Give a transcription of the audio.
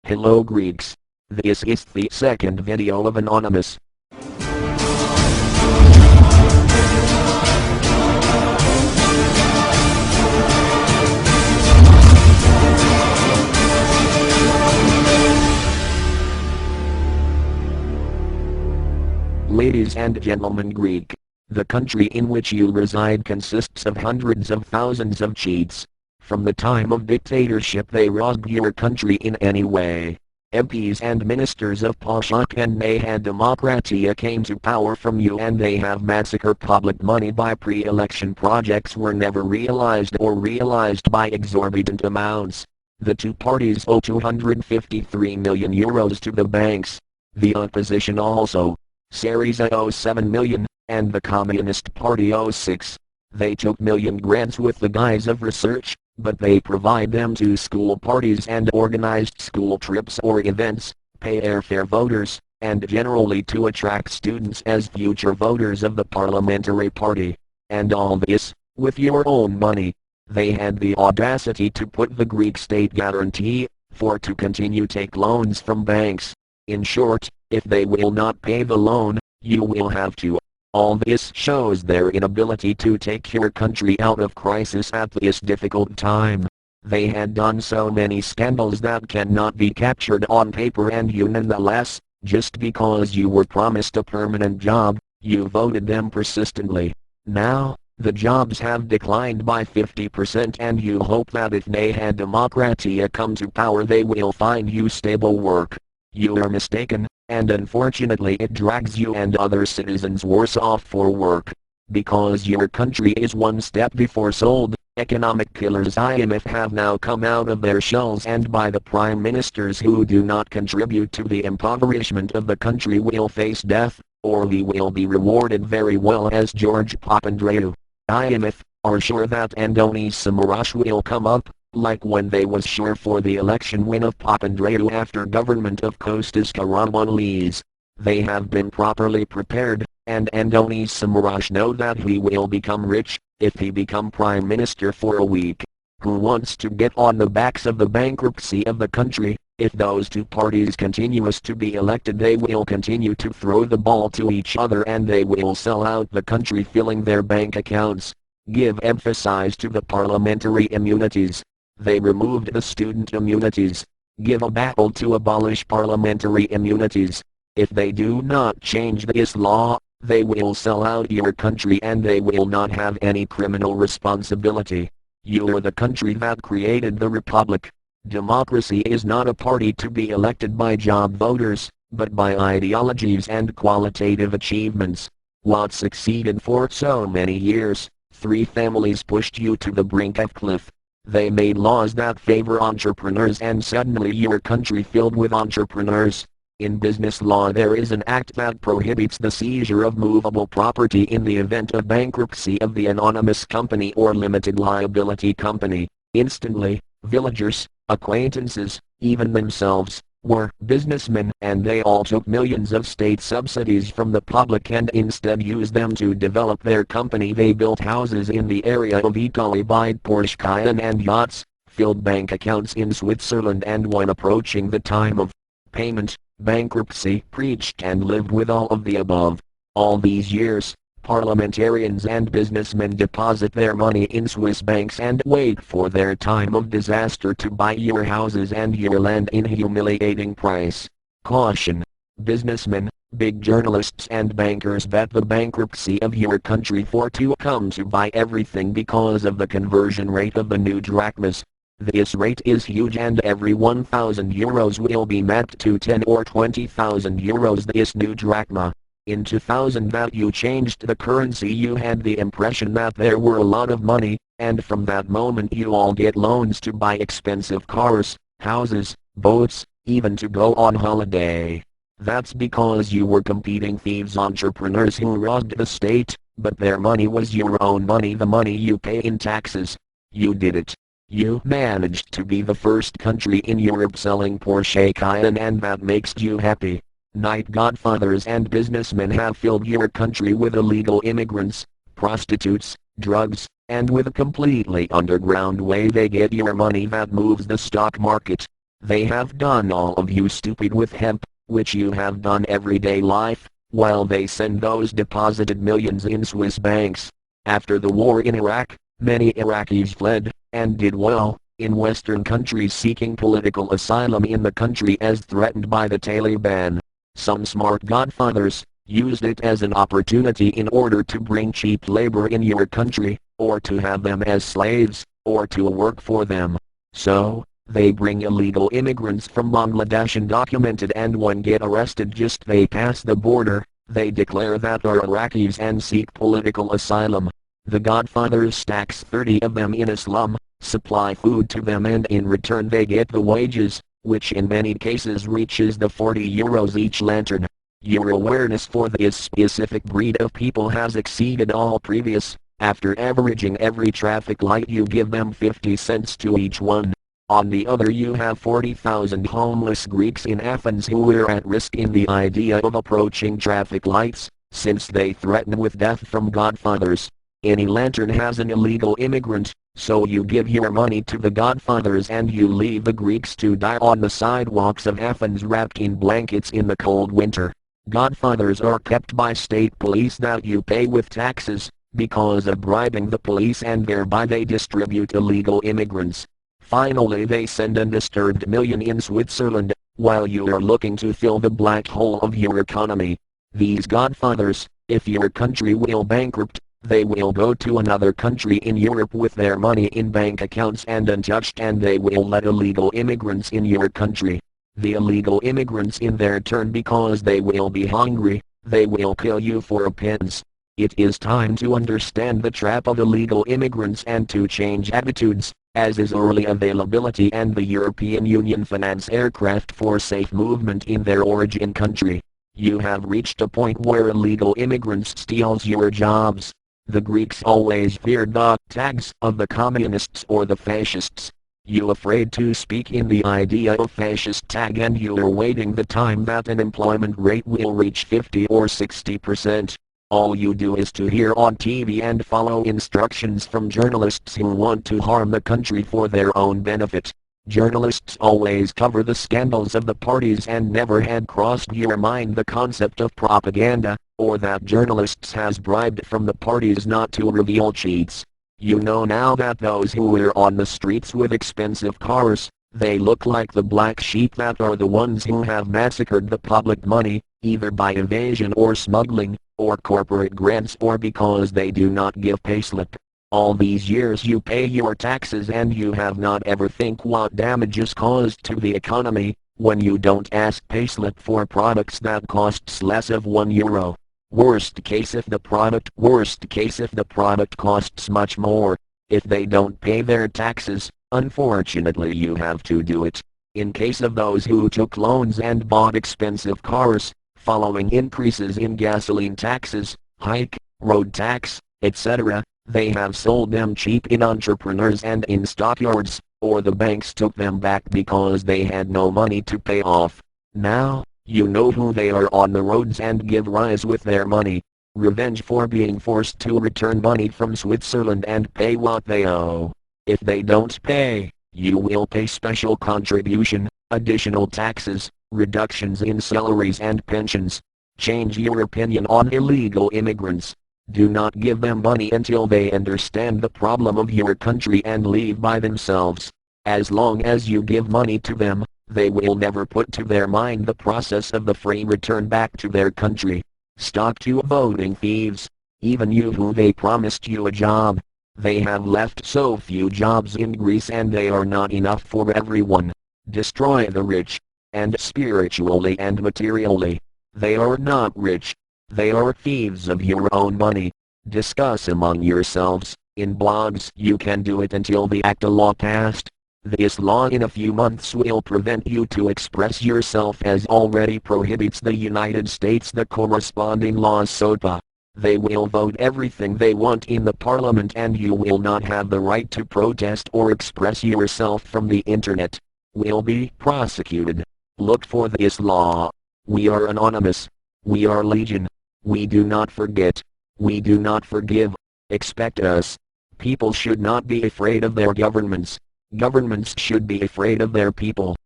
Hello Greeks. This is the second video of Anonymous. Ladies and gentlemen, Greek. The country in which you reside consists of hundreds of thousands of cheats. From the time of dictatorship they robbed your country in any way. MPs and ministers of PASOK and Nayad Demokratia came to power from you, and they have massacred public money by pre-election projects were never realized or realized by exorbitant amounts. The two parties owe 253 million euros to the banks. The opposition also. Syriza owes 7 million, and the Communist Party owes 6. They took million grants with the guise of research, but they provide them to school parties and organized school trips or events, pay airfare voters, and generally to attract students as future voters of the parliamentary party. And all this, with your own money. They had the audacity to put the Greek state guarantee, for to continue take loans from banks. In short, if they will not pay the loan, you will have to. All this shows their inability to take your country out of crisis at this difficult time. They had done so many scandals that cannot be captured on paper, and you nonetheless, just because you were promised a permanent job, you voted them persistently. Now, the jobs have declined by 50%, and you hope that if Nayad Demokratia come to power they will find you stable work. You are mistaken, and unfortunately it drags you and other citizens worse off for work. Because your country is one step before sold, economic killers IMF have now come out of their shells, and by the prime ministers who do not contribute to the impoverishment of the country will face death, or we will be rewarded very well as George Papandreou. IMF are sure that Andonis Samaras will come up, like when they was sure for the election win of Papandreou after government of Kostas Karamanlis. They have been properly prepared, and Andonis Samaras know that he will become rich, if he become prime minister for a week. Who wants to get on the backs of the bankruptcy of the country? If those two parties continues to be elected they will continue to throw the ball to each other, and they will sell out the country, filling their bank accounts. Give emphasis to the parliamentary immunities. They removed the student immunities. Give a battle to abolish parliamentary immunities. If they do not change this law, they will sell out your country and they will not have any criminal responsibility. You are the country that created the republic. Democracy is not a party to be elected by job voters, but by ideologies and qualitative achievements. What succeeded for so many years? 3 families pushed you to the brink of cliff. They made laws that favor entrepreneurs, and suddenly your country filled with entrepreneurs. In business law there is an act that prohibits the seizure of movable property in the event of bankruptcy of the anonymous company or limited liability company. Instantly, villagers, acquaintances, even themselves, were businessmen, and they all took millions of state subsidies from the public and instead used them to develop their company. They built houses in the area of Italy, bought Porsche Cayenne and yachts, filled bank accounts in Switzerland, and when approaching the time of payment, bankruptcy, preached and lived with all of the above. All these years, parliamentarians and businessmen deposit their money in Swiss banks and wait for their time of disaster to buy your houses and your land in humiliating price. Caution! Businessmen, big journalists and bankers bet the bankruptcy of your country for to come to buy everything because of the conversion rate of the new drachmas. This rate is huge, and every 1,000 euros will be mapped to 10 or 20,000 euros this new drachma. In 2000 that you changed the currency you had the impression that there were a lot of money, and from that moment you all get loans to buy expensive cars, houses, boats, even to go on holiday. That's because you were competing thieves, entrepreneurs who robbed the state, but their money was your own money, the money you pay in taxes. You did it. You managed to be the first country in Europe selling Porsche Cayenne, and that makes you happy. Night godfathers and businessmen have filled your country with illegal immigrants, prostitutes, drugs, and with a completely underground way they get your money that moves the stock market. They have done all of you stupid with hemp, which you have done everyday life, while they send those deposited millions in Swiss banks. After the war in Iraq, many Iraqis fled, and did well, in Western countries seeking political asylum in the country as threatened by the Taliban. Some smart godfathers used it as an opportunity in order to bring cheap labor in your country, or to have them as slaves, or to work for them. So, they bring illegal immigrants from Bangladesh undocumented, and when get arrested just they pass the border, they declare that are Iraqis and seek political asylum. The godfathers stacks 30 of them in a slum, supply food to them, and in return they get the wages, which in many cases reaches the €40 each lantern. Your awareness for this specific breed of people has exceeded all previous. After averaging every traffic light you give them 50 cents to each one. On the other you have 40,000 homeless Greeks in Athens who are at risk in the idea of approaching traffic lights, since they threaten with death from godfathers. Any lantern has an illegal immigrant, so you give your money to the godfathers and you leave the Greeks to die on the sidewalks of Athens wrapped in blankets in the cold winter. Godfathers are kept by state police that you pay with taxes, because of bribing the police, and thereby they distribute illegal immigrants. Finally they send an disturbed million in Switzerland, while you are looking to fill the black hole of your economy. These godfathers, if your country will bankrupt, they will go to another country in Europe with their money in bank accounts and untouched, and they will let illegal immigrants in your country. The illegal immigrants in their turn, because they will be hungry, they will kill you for a pence. It is time to understand the trap of illegal immigrants and to change attitudes, as is early availability and the European Union finance aircraft for safe movement in their origin country. You have reached a point where illegal immigrants steals your jobs. The Greeks always feared the tags of the communists or the fascists. You afraid to speak in the idea of fascist tag, and you are waiting the time that an employment rate will reach 50 or 60%. All you do is to hear on TV and follow instructions from journalists who want to harm the country for their own benefit. Journalists always cover the scandals of the parties, and never had crossed your mind the concept of propaganda, or that journalists has bribed from the parties not to reveal cheats. You know now that those who are on the streets with expensive cars, they look like the black sheep that are the ones who have massacred the public money, either by evasion or smuggling, or corporate grants, or because they do not give payslip. All these years you pay your taxes and you have not ever think what damage is caused to the economy, when you don't ask payslip for products that costs less of €1. Worst case if the product costs much more. If they don't pay their taxes, unfortunately you have to do it. In case of those who took loans and bought expensive cars, following increases in gasoline taxes, hike, road tax, etc., they have sold them cheap in entrepreneurs and in stockyards, or the banks took them back because they had no money to pay off. Now, you know who they are on the roads and give rise with their money. Revenge for being forced to return money from Switzerland and pay what they owe. If they don't pay, you will pay special contribution, additional taxes, reductions in salaries and pensions. Change your opinion on illegal immigrants. Do not give them money until they understand the problem of your country and leave by themselves. As long as you give money to them, they will never put to their mind the process of the free return back to their country. Stop to voting thieves. Even you who they promised you a job. They have left so few jobs in Greece and they are not enough for everyone. Destroy the rich. And spiritually and materially. They are not rich. They are thieves of your own money. Discuss among yourselves. In blogs you can do it until the ACTA law passed. This law in a few months will prevent you to express yourself, as already prohibits the United States the corresponding laws SOPA. They will vote everything they want in the parliament and you will not have the right to protest or express yourself from the internet. Will be prosecuted. Look for this law. We are anonymous. We are legion. We do not forget. We do not forgive. Expect us. People should not be afraid of their governments. Governments should be afraid of their people.